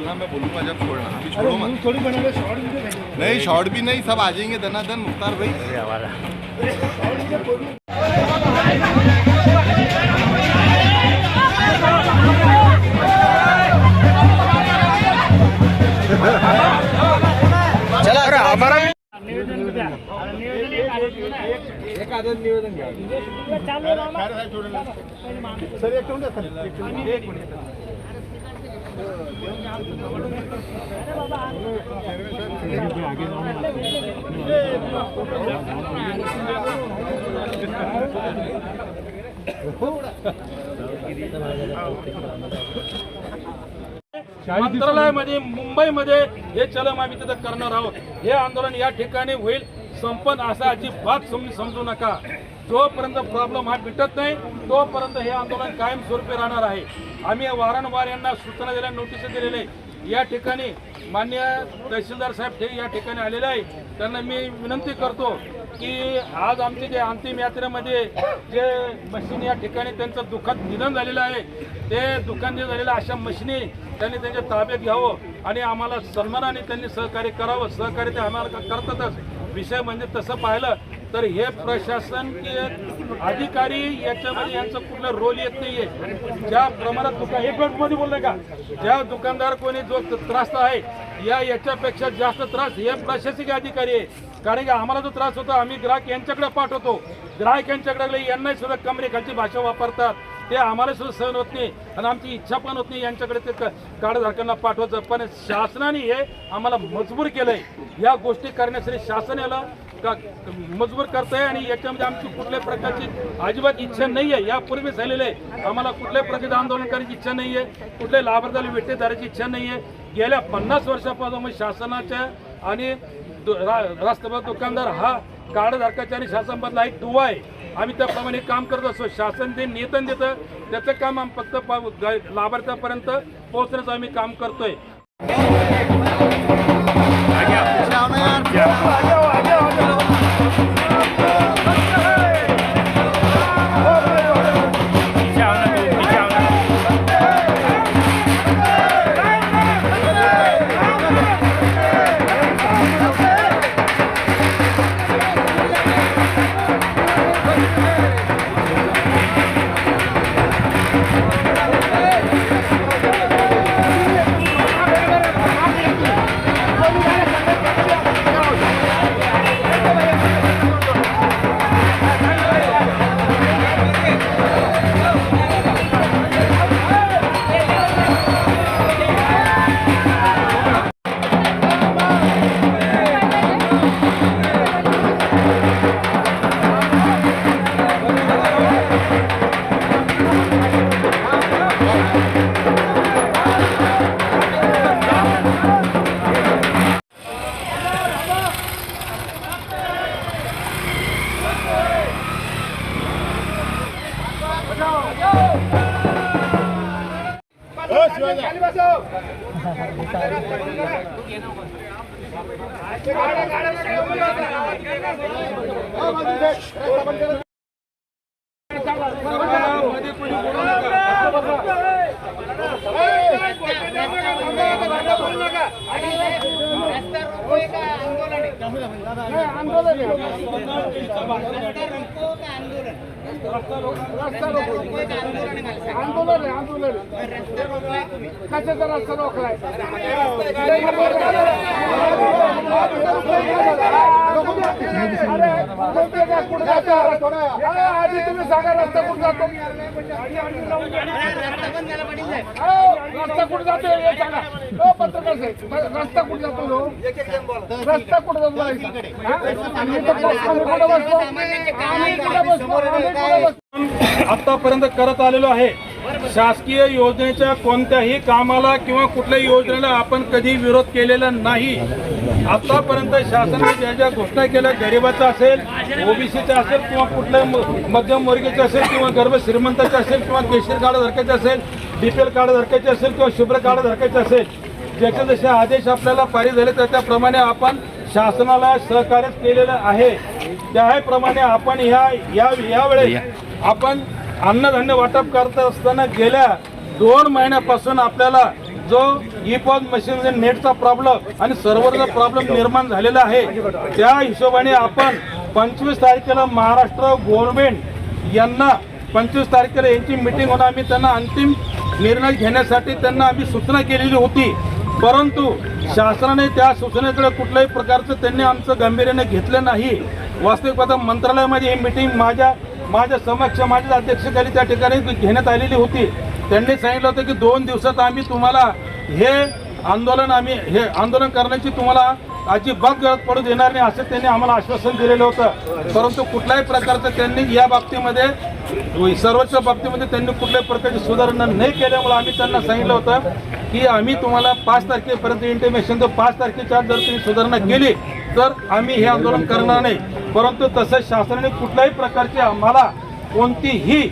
बोलना, मैं बोलूँगा जब छोड़ना, अभी छोड़ो मत। थोड़ी बनाना शॉर्ट नहीं, शॉर्ट भी नहीं, सब आ जाएंगे दनादन मुख्तार भाई। चला हमारा एक आदत निवेदन घ्या सर, एक मिनिट सर, एक मिनिट मंत्रालयामध्ये मुंबईमध्ये हे चलम आम्ही तिथं करणार आहोत। हे आंदोलन या ठिकाणी होईल, संपन्न असं अजिबात समजू नका। जोपर्यंत प्रॉब्लेम हा मिटत नाही तोपर्यंत हे आंदोलन कायमस्वरूपी राहणार आहे। आम्ही वारंवार यांना सूचना दिल्या, नोटीस दिलेले। या ठिकाणी माननीय तहसीलदार साहेब हे या ठिकाणी आलेले आहे, त्यांना मी विनंती करतो की आज आमचे जे अंतिम यात्रेमध्ये जे मशीन या ठिकाणी त्यांचं दुःखद निधन झालेलं आहे, ते दुःखाने झालेल्या अशा मशिनी त्यांनी त्यांच्या ताब्यात घ्यावं आणि आम्हाला सन्मानाने त्यांनी सहकार्य करावं। सहकार्य ते आम्हाला करतातच। विषय म्हणजे तसं पाहिलं तर हे प्रशासन अधिकारी याच्यामध्ये यांचं कुठलं रोल येत नाहीये। ज्या प्रमाणात दुकान एक मध्ये बोलले का, ज्या दुकानदार कोणी जो त्रास आहे याच्यापेक्षा जास्त त्रास हे प्रशासकीय अधिकारी आहे। कारण की आम्हाला जो त्रास होतो आम्ही ग्राहक यांच्याकडे पाठवतो, ग्राहक यांच्याकडे यांनाही सुद्धा कमरेखालची भाषा वापरतात, ते आम्हाला सुद्धा सहन होत नाही आणि आमची इच्छा पण होत नाही यांच्याकडे ते कार्डधारकांना पाठवायचं। पण शासनाने हे आम्हाला मजबूर केलंय, या गोष्टी करण्यासाठी शासन याला मजबूर करत आहे आणि याच्यामध्ये आमची कुठल्याही प्रकारची अजिबात इच्छा नाही आहे। यापूर्वी झालेलं आहे, आम्हाला कुठल्याही प्रकारचे आंदोलन करायची इच्छा नाही आहे, कुठल्याही लाभार्थ्याला वेठे धरायची इच्छा नाही आहे। गेल्या 50 वर्षापासून शासनाच्या आणि राष्ट्रभर दुकानदार हा कार्डधारकाच्या आणि शासनामधला एक दुवा आहे। आम्ही त्याप्रमाणे काम करत असतो। शासन जे नियंत्रण देतं त्याचं काम आम्ही फक्त लाभार्थ्यापर्यंत पोहोचण्याचं आम्ही काम करतोय। आतापर्यंत करत आलेलो आहे। शासकीय योजनेच्या कोणत्याही कामाला किंवा कुठल्याही योजनेला आपण कधी विरोध केलेला नाही। आतापर्यंत शासनाने ज्या ज्या घोषणा केल्या, गरिबाचा असेल, ओबीसीचा असेल किंवा कुठल्या मध्यमवर्गीचा असेल किंवा गर्भ श्रीमंताचा असेल किंवा केशरी कार्ड धारकाचे असेल, बीपीएल कार्ड धारकाचे असेल किंवा शुभ्र कार्ड धारकाचे असेल, ज्याचे जसे आदेश आपल्याला पारित झाले तर त्याप्रमाणे आपण शासनाला सहकार्य केलेलं आहे। त्याप्रमाणे आपण यावेळेस आपण अन्नधान्य वाटप करत असताना गेल्या 2 महिन्यापासून आपल्याला जो ई पॉज मशीन नेटचा प्रॉब्लेम आणि सर्व्हरचा प्रॉब्लेम निर्माण झालेला आहे, त्या हिशोबाने आपण 25 तारखेला महाराष्ट्र गव्हर्नमेंट यांना 25 तारखेला यांची मीटिंग होणार, आम्ही त्यांना अंतिम निर्णय घेण्यासाठी त्यांना आम्ही सूचना केलेली होती. परंतु शासनाने त्या सूचनेकडे कुठल्याही प्रकारचं त्यांनी आमचं गांभीर्याने घेतलं नाही. वास्तविक पाहता मंत्रालयामध्ये ही मीटिंग माझ्या समक्ष माझ्या अध्यक्षतेखाली त्या ठिकाणी घेण्यात आलेली होती. त्यांनी सांगितलं होतं की 2 दिवसात आम्ही तुम्हाला हे आंदोलन करण्याची तुम्हाला अजिबात गरज पडू देणार नाही असं त्यांनी आम्हाला आश्वासन दिलेलं होतं. परंतु कुठल्याही प्रकारचं त्यांनी या बाबतीमध्ये सर्वोच्च बाबतीमध्ये त्यांनी कुठल्याही प्रकारची सुधारणा नाही केल्यामुळे आम्ही त्यांना सांगितलं होतं की आम्ही तुम्हाला 5 तारखेपर्यंत इंटिमेशन 5 तारखेच्या आत जर तुम्ही सुधारणा केली तर आम्ही हे आंदोलन करणार नाही. परंतु तसं शासनाने कुठल्याही प्रकारचे आम्हाला कोणतीही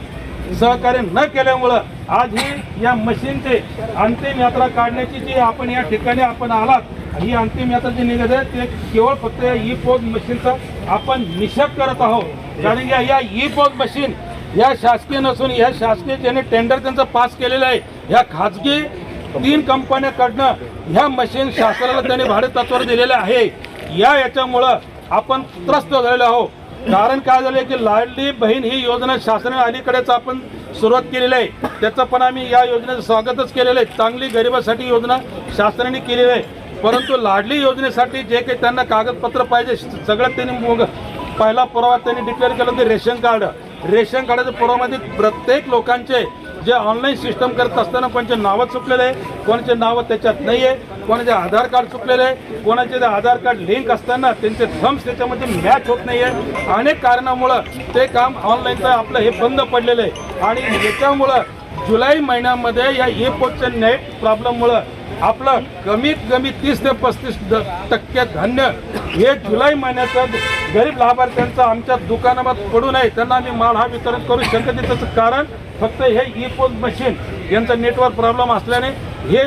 सहकार्य न केल्यामुळं आज ही या मशीनचे अंतिम यात्रा काढण्याची जी आपण या ठिकाणी आपण आलात, ही अंतिम यात्रा जी निघत आहे ते केवळ फक्त ई पॉज मशीनचा आपण निषेध करत आहोत. कारण या ई पॉज मशीन या शासकीय नसून या शासकीय ज्याने टेंडर त्यांचं पास केलेलं आहे, ह्या खाजगी 3 कंपन्याकडनं ह्या मशीन शासनाला त्यांनी भाडे तत्त्वावर दिलेले आहे. याच्यामुळं आपण त्रस्त झालेलो आहोत. कारण काय झालं की लाडली बहीण ही योजना शासनाने अलीकडेच आपण सुरुवात केलेली आहे, त्याचं पण आम्ही या योजनेचं स्वागतच केलेलं आहे. चांगली गरिबासाठी योजना शासनाने केलेली आहे. परंतु लाडली योजनेसाठी जे काही त्यांना कागदपत्र पाहिजे सगळं त्यांनी पहिला पुरावा त्यांनी डिक्लेअर केलं ते रेशन कार्डाच्या पुराव्यामध्ये प्रत्येक लोकांचे जे ऑनलाईन सिस्टम करत असताना कोणाचे नावं चुकलेले आहे, कोणाचे नावं त्याच्यात नाही आहे, कोणाचे आधार कार्ड चुकलेले आहे, कोणाचे आधार कार्ड लिंक असताना त्यांचे थम्स त्याच्यामध्ये मॅच होत नाही आहे. अनेक कारणामुळं ते काम ऑनलाईनचं आपलं हे बंद पडलेलं आहे. आणि याच्यामुळं जुलै महिन्यामध्ये या ई पॉजच्या नेट प्रॉब्लेममुळं आपलं कमीत कमी 30 ते 35% धान्य हे जुलै महिन्याचं गरीब लाभार्थ्यांचं आमच्या दुकानात पडू नये त्यांना आम्ही माल हा वितरण करू शकत नाही. त्याचं कारण फक्त हे ई पॉज मशीन यांचं नेटवर्क प्रॉब्लेम असल्याने हे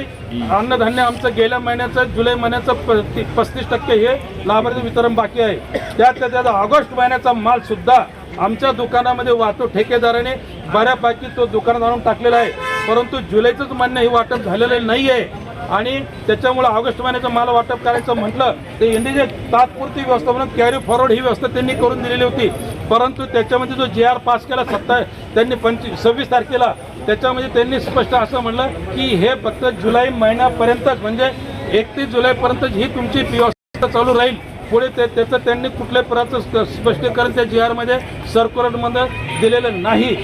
अन्नधान्य आमचं गेल्या महिन्याचं जुलै महिन्याचं 35% हे लाभार्थी वितरण बाकी आहे. त्याचा ऑगस्ट महिन्याचा माल सुद्धा आमच्या दुकानामध्ये वाहतूक ठेकेदाराने बऱ्यापैकी तो दुकानात आणून टाकलेला आहे. परंतु जुलैचंच मान्य हे वाटप झालेलं नाही आहे आणि त्याच्यामुळे ऑगस्ट महिन्याचं माल वाटप करायचं म्हटलं ते इंडिया तात्पुरती व्यवस्था म्हणून कॅरी फॉरवर्ड ही व्यवस्था त्यांनी करून दिलेली होती. परंतु त्याच्यामध्ये जो JR पास केला त्यांनी 26 तारखेला त्याच्यामध्ये त्यांनी स्पष्ट असं म्हणलं की हे फक्त जुलै महिन्यापर्यंतच म्हणजे 31 जुलैपर्यंत ही तुमची व्यवस्था चालू राहील. पुढे त्याचं त्यांनी कुठल्याही प्रकारचं स्पष्टीकरण त्या JR मध्ये सर्क्युलरमध्ये दिलेलं नाही.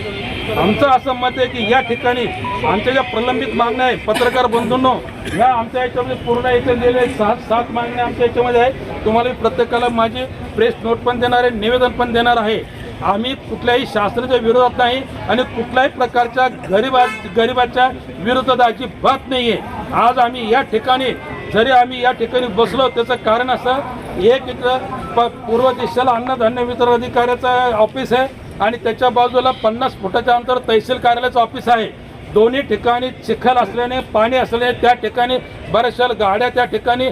आमचं असं मत आहे की या ठिकाणी आमच्या ज्या प्रलंबित मागण्या आहे पत्रकार बंधूंनो, ह्या आमच्या याच्यामध्ये पूर्ण इथे दिलेले 7 मागण्या आमच्या याच्यामध्ये आहे. तुम्हाला प्रत्येकाला माझी प्रेस नोट पण देणार आहे, निवेदन पण देणार आहे. आम्ही कुठल्याही शास्त्राच्या विरोधात नाही आणि कुठल्याही प्रकारच्या गरिबाच्या विरोधात अजिबात नाही आहे. आज आम्ही या ठिकाणी जरी आम्ही या ठिकाणी बसलो त्याचं कारण असं एक इथं पूर्व दिशेला अन्नधान्य वितरण अधिकाऱ्याचं ऑफिस आहे आणि त्याच्या बाजूला 50 फुटाच्या अंतर तहसील कार्यालयाचं ऑफिस आहे. दोन्ही ठिकाणी चिखल असल्याने पाणी असल्याने त्या ठिकाणी बऱ्याचशा गाड्या त्या ठिकाणी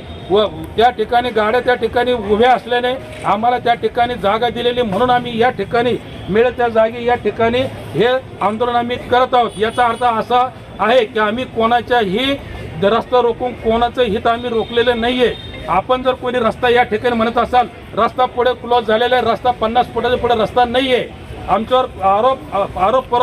उभ्या असल्याने आम्हाला त्या ठिकाणी जागा दिलेली म्हणून आम्ही या ठिकाणी मिळेल त्या जागी या ठिकाणी हे आंदोलन आम्ही करत आहोत. याचा अर्थ असा आहे की आम्ही कोणाच्याही रस्ता रोखून कोणाचं हित आम्ही रोखलेलं नाहीये. आपण जर कोणी रस्ता या ठिकाणी म्हणत असाल रस्ता पुढे क्लोज झालेला आहे, रस्ता 50 फुटाच्या पुढे रस्ता नाहीये, आमच्यावर आरोप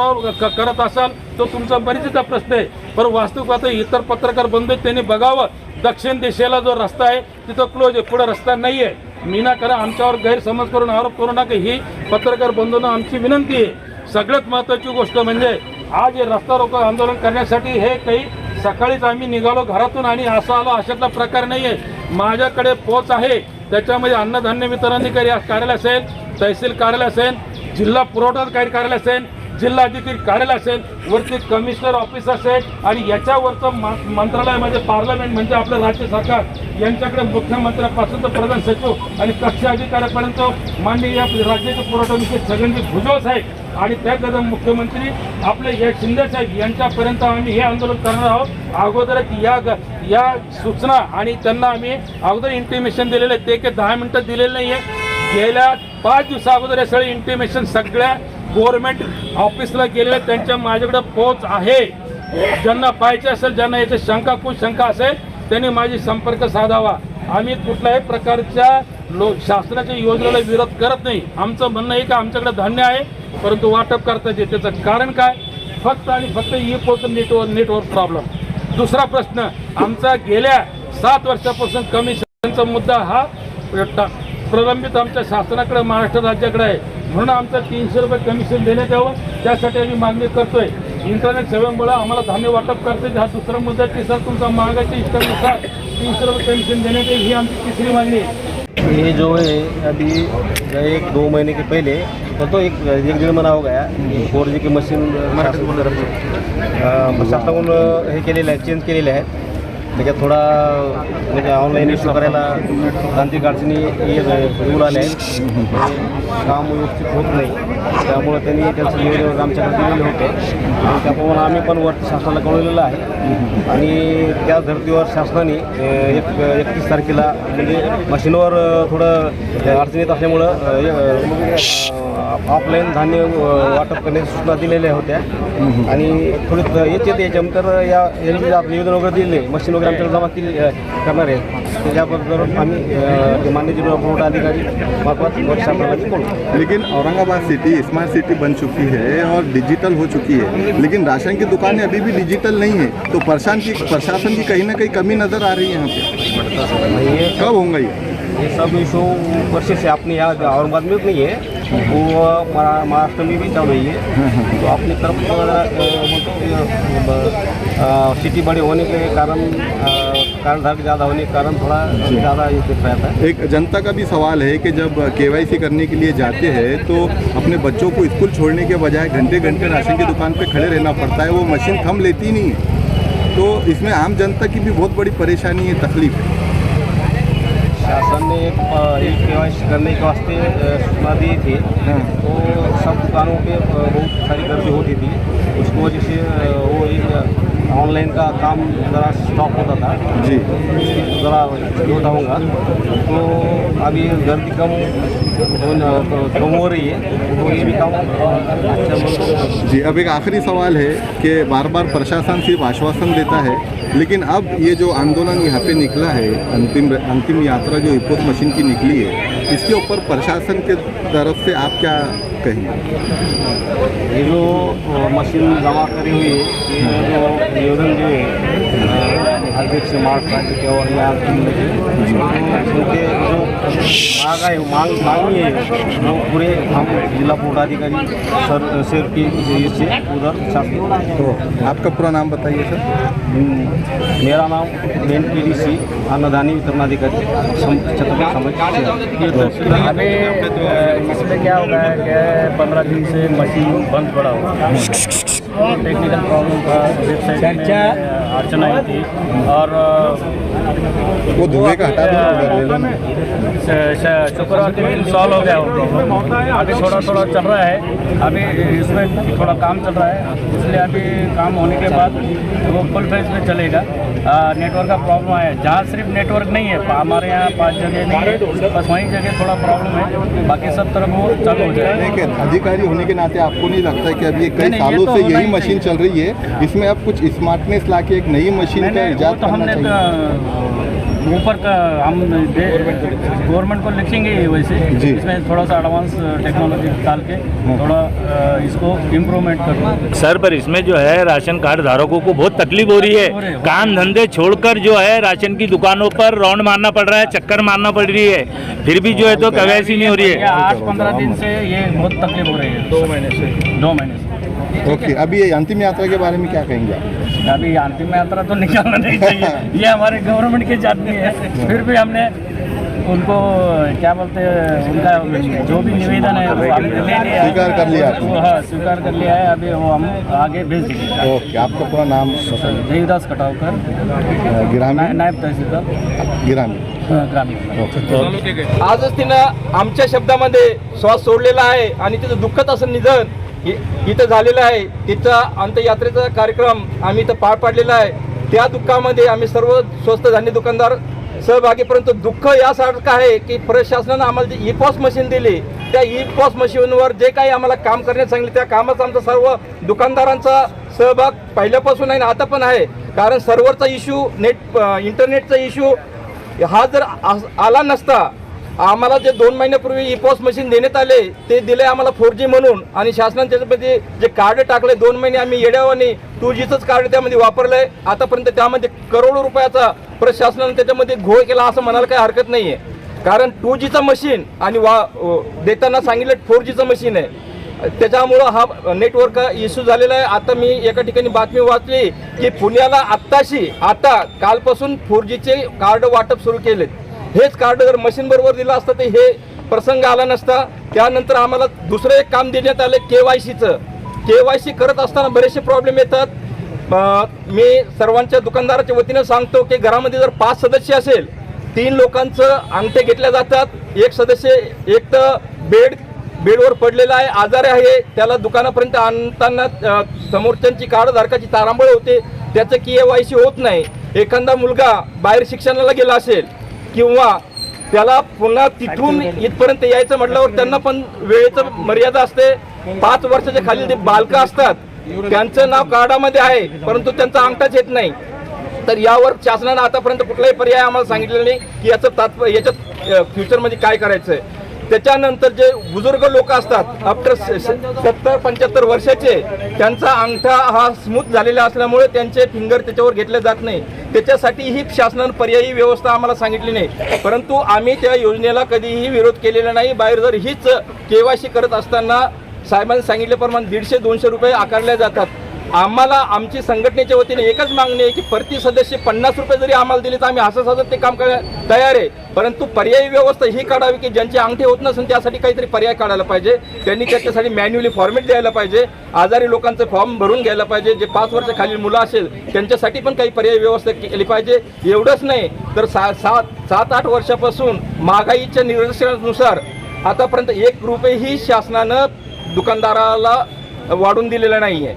करत असाल तो तुमचा बरीचसा प्रश्न आहे. पण वास्तविक आता इतर पत्रकार बंधू त्यांनी बघावं दक्षिण दिशेला जो रस्ता आहे तिथं क्लोज आहे, पुढे रस्ता नाही आहे. मीनाकरा आमच्यावर गैरसमज करून आरोप करू नका ही पत्रकार बंधूंना आमची विनंती आहे. सगळ्यात महत्त्वाची गोष्ट म्हणजे आज हे रस्ता रोको आंदोलन करण्यासाठी हे काही सकाळीच आम्ही निघालो घरातून आणि असं आलो अशातला प्रकार नाही आहे. माझ्याकडे पोच आहे त्याच्यामध्ये अन्नधान्य वितरण अधिकारी कार्यालय असेल, तहसील कार्यालय असेल, जिल्हा पुरवठा अधिकारी कार्यालय असेल, जिल्हा अधिकारी कार्यालय असेल, वरती कमिशनर ऑफिस असेल आणि याच्यावरचं मंत्रालय म्हणजे पार्लमेंट म्हणजे आपलं राज्य सरकार यांच्याकडे मुख्यमंत्र्यापासून तर प्रधान सचिव आणि कक्ष अधिकाऱ्यापर्यंत माननीय राज्याचे पुरवठा मंत्री छगनजी भुजबळ साहेब आणि त्याकडे मुख्यमंत्री आपले या शिंदे साहेब यांच्यापर्यंत आम्ही हे आंदोलन करणार आहोत. अगोदरच या सूचना आणि त्यांना आम्ही अगोदर इंटिमेशन दिलेलं आहे, ते काही 10 मिनिटं दिलेलं नाही आहे. गेल्या 5 दिवसा अगोदर हे सगळे इंटिमेशन सगळ्या गव्हर्नमेंट ऑफिसला गेलेले त्यांच्या माझ्याकडे पोच आहे. ज्यांना पाहिजे असेल, ज्यांना याची शंका कुशंका असेल त्यांनी माझी संपर्क साधावा. आम्ही कुठल्याही प्रकारच्या शासनाच्या योजनेला विरोध करत नाही. आमचं म्हणणं आहे की आमच्याकडे धान्य आहे परंतु वाटप करता येते. त्याचं कारण काय? फक्त आणि फक्त ई-पोर्ट नेटवर्क प्रॉब्लेम. दुसरा प्रश्न, आमचा गेल्या 7 वर्षापासून कमिशनचा मुद्दा हा प्रलंबित आमच्या शासनाकडे, महाराष्ट्र राज्याकडे आहे. म्हणून आमचं 300 रुपये कमिशन देण्यात यावं त्यासाठी आम्ही मागणी करतोय. इंटरनेट सेवेमुळे आम्हाला धान्य वाटप करते. हा दुसरा मुद्दा. तिसरा, तुमचा महागाईच्या इष्टानुसार 300 रुपये कमिशन देण्यात येईल, ही आमची तिसरी मागणी आहे. ये जो है अभी 1-2 महीने के पहले तो एक डेढ़ महीना हो गया 4G की मशीन प्रशासनाकडून हे केलेलं आहे, चेंज केलेले आहेत. त्याच्यात थोडा म्हणजे ऑनलाईन इश्यू करायला तांत्रिक अडचणी रूल आले आहेत. काम व्यवस्थित होत नाही, त्यामुळे त्यांनी त्याचं निवेदन आमच्याकडे दिलेले होते आणि त्याप्रमाणे आम्ही पण वरती शासनाला कळवलेलं आहे. आणि त्या धर्तीवर शासनाने 31 तारखेला म्हणजे मशीनवर थोडं अडचण येत असल्यामुळं ऑफलाईन धान्य वाटप करण्याची सूचना दिलेल्या होत्या. आणि थोडी याच्यानंतर यांनी निवेदन वगैरे दिले, मशीन वगैरे आमच्याकडे जमा केली करणार आहे. त्याच्याबद्दल आम्ही मान्य जिल्हा पुरवठा अधिकारी मार्फत शासनाला कळू. लेकिन औरंगाबाद सिटी स्मार्ट सिटी बन चुकी है और डिजिटल हो चुकी है, लेकिन राशन की दुकानें अभी भी डिजिटल नहीं है. तो प्रशासन की कहीं ना कहीं कमी नज़र आ रही है यहाँ पे. कब होगा ये सब इशू वर्षे से अपने यहाँ औरंगाबाद में नहीं है, वो महाराष्ट्र में भी चल रही है. तो अपनी तरफ सिटी बड़े होने के कारण धारक ज़्यादा होने के कारण थोड़ा ज़्यादा ये दिख रहा था. एक जनता का भी सवाल है कि जब KYC करने के लिए जाते हैं तो अपने बच्चों को स्कूल छोड़ने के बजाय घंटे घंटे राशन की दुकान पे खड़े रहना पड़ता है. वो मशीन थम लेती नहीं है. तो इसमें आम जनता की भी बहुत बड़ी परेशानी है, तकलीफ है. शासन ने एक KYC करने के वास्ते सूचना दी थी. तो सब दुकानों पे बहुत सारी गर्दी होती थी. उसकी वजह से वो ऑनलाइन का काम ज़रा स्टॉप होता था. जी, ज़रा होता होगा. तो अभी गर्दी कम हो रही है, तो ये भी काम अच्छा. जी, अब एक आखिरी सवाल है कि बार बार प्रशासन सिर्फ आश्वासन देता है, लेकिन अब ये जो आंदोलन यहाँ पे निकला है, अंतिम यात्रा जो ई-पोस्ट मशीन की निकली है, इसके ऊपर प्रशासन के तरफ से आप क्या कहेंगे? ये जो मशीन जमा करी हुई है, ये जो निवेदन जो है अध्यक्ष महाराष्ट्र राज्य के और यहाँ उनके जो मांगी है वो पूरे हम जिला पुरवठाधिकारी सर की से उधर शासन. तो आपका पूरा नाम बताइए सर. मेरा नाम NPDC अन्नदानी वितरणाधिकारी छत्रपति समाज. अभी इसमें क्या होगा है कि 15 दिन से मशीन बंद पड़ा हुआ. टेक्निकल प्रॉब्लम था, वेबसाइट में अड़चन आई थी और वो धुएं का हटा दो. शुक्रवार के दिन सॉल्व हो गया वो प्रॉब्लम. अभी थोड़ा चल रहा है. अभी इसमें थोड़ा काम चल रहा है, इसलिए अभी काम होने के बाद वो फुल फेज में चलेगा. नेटवर्क का प्रॉब्लम है. जहाँ सिर्फ नेटवर्क नहीं है, हमारे यहाँ 5 जगह नहीं है, बस वहीं जगह थोड़ा प्रॉब्लम है. बाकी सब तरफ वो चालू हो जाएगा. लेकिन अधिकारी होने के नाते आपको नहीं लगता कि अब ये कई सालों से यही मशीन चल रही है, इसमें अब कुछ स्मार्टनेस लाके एक नई मशीन का इजाद तो करना हमने चाहिए? ऊपर का हम गवर्नमेंट को लिखेंगे वैसे. इसमें थोड़ा सा एडवांस टेक्नोलॉजी डाल के थोड़ा इसको इम्प्रूवमेंट करो. सर, पर इसमें जो है राशन कार्ड धारकों को बहुत तकलीफ हो रही है. काम धंधे छोड़कर जो है राशन की दुकानों पर राउंड मारना पड़ रहा है, चक्कर मारना पड़ रही है, फिर भी जो है तो KYC नहीं हो रही है. 8-15 दिन से ये बहुत तकलीफ हो रही है. 2 महीने से. ओके, अभी ये अंतिम यात्रा के बारे में क्या कहेंगे आप? अभी अंतिम यात्रा तो निकालना नहीं चाहिए. ये हमारे गवर्नमेंट की जाती है. फिर भी हमने उनको क्या बोलते हैं, उनका जो भी निवेदन है वो हमने ले लिया, स्वीकार कर लिया. हाँ, स्वीकार कर लिया है. अभी वो हम आगे भेज देंगे. ओके, आपका पूरा नाम बताइए. देवीदास कटावकर, ग्रामीण नायब तहसीलदार ग्रामीण. आजच तिनं आमच्या शब्दामध्ये श्वास सोडलेला आहे आणि तिचं दुःखद असं निधन इथं झालेलं आहे. तिचा अंत्ययात्रेचा कार्यक्रम आम्ही इथं पार पाडलेला आहे. त्या दुःखामध्ये आम्ही सर्व स्वस्त धान्य दुकानदार सहभागी. परंतु दुःख यासारखं आहे की प्रशासनानं आम्हाला जी ई-पोस्ट मशीन दिली त्या ई पॉस मशीनवर जे काही आम्हाला काम करण्यास सांगितले त्या कामाचा आमचा सर्व दुकानदारांचा सहभाग पहिल्यापासून आहे आणि आता पण आहे. कारण सर्व्हरचा इश्यू, इंटरनेटचा इश्यू हा जर आला नसता, आम्हाला जे 2 महिन्यापूर्वी ई पॉस मशीन देण्यात आले ते दिले आम्हाला 4G म्हणून, आणि शासनाने त्याच्यामध्ये जे कार्ड टाकले 2 महिने आम्ही येड्यावानी 2Gचंच कार्ड त्यामध्ये वापरलंय. आतापर्यंत त्यामध्ये करोडो रुपयाचा प्रशासनाने त्याच्यामध्ये घोळ केला असं म्हणायला काही हरकत नाही आहे. कारण 2Gचं मशीन आणि देताना सांगितलं 4Gचं मशीन आहे, त्याच्यामुळं हा नेटवर्क इश्यू झालेला आहे. आता मी एका ठिकाणी बातमी वाचली की पुण्याला आता कालपासून 4Gचे कार्ड वाटप सुरू केलेत. हेच कार्ड जर मशीन बरोबर दिलं असतं तर हे प्रसंग आला नसता. त्यानंतर आम्हाला दुसरं एक काम देण्यात आलं KYCचं. KYC करत असताना बरेचसे प्रॉब्लेम येतात. मी सर्वांच्या दुकानदाराच्या वतीनं सांगतो की घरामध्ये जर 5 सदस्य असेल, 3 लोकांचं अंगठे घेतल्या जातात. एक सदस्य एक तर बेडवर पडलेला आहे, आजारी आहे, त्याला दुकानापर्यंत आणताना समोरच्यांची कार्डधारकाची तारांबळ होते, त्याचं KYC होत नाही. एखादा मुलगा बाहेर शिक्षणाला गेला असेल किंवा त्याला पुन्हा तिथून इथपर्यंत यायचं म्हटल्यावर त्यांना पण वेळेचं मर्यादा असते. 5 वर्षाच्या खाली जे बालकं असतात त्यांचं नाव कार्डामध्ये आहे परंतु त्यांचा अंगठाच येत नाही. तर यावर शासनानं आतापर्यंत कुठलाही पर्याय आम्हाला सांगितलेला नाही की याच्यात फ्युचरमध्ये काय करायचं आहे. त्याच्यानंतर जे बुजुर्ग लोक असतात आफ्टर 70-75 वर्षाचे, त्यांचा अंगठा हा स्मूथ झालेला असल्यामुळे त्यांचे फिंगर त्याच्यावर घेतले जात नाही. त्याच्यासाठी ही शासनानं पर्यायी व्यवस्था आम्हाला सांगितली नाही, परंतु आम्ही त्या योजनेला कधीही विरोध केलेला नाही. बाहेर जर हीच KYC करत असताना साहेबांनी सांगितल्याप्रमाणे 150-200 रुपये आकारले जातात. आम्हाला आमची संघटनेच्या वतीने एकच मागणी आहे की प्रति सदस्य 50 रुपये जरी आम्हाला दिले तर आम्ही हसत ते काम करायला तयार आहे, परंतु पर्यायी व्यवस्था ही काढावी की ज्यांचे अंगठे होत नसेल त्यासाठी काहीतरी पर्याय काढायला पाहिजे. त्यांनी त्याच्यासाठी मॅन्युअली फॉर्मेट द्यायला पाहिजे, आजारी लोकांचं फॉर्म भरून घ्यायला पाहिजे, जे 5 वर्षाखालील मुलं असेल त्यांच्यासाठी पण काही पर्यायी व्यवस्था केली पाहिजे. एवढंच नाही तर 7-8 वर्षापासून महागाईच्या निदर्शनानुसार आतापर्यंत 1 रुपयेही शासनानं दुकानदाराला वाढून दिलेला नाही आहे.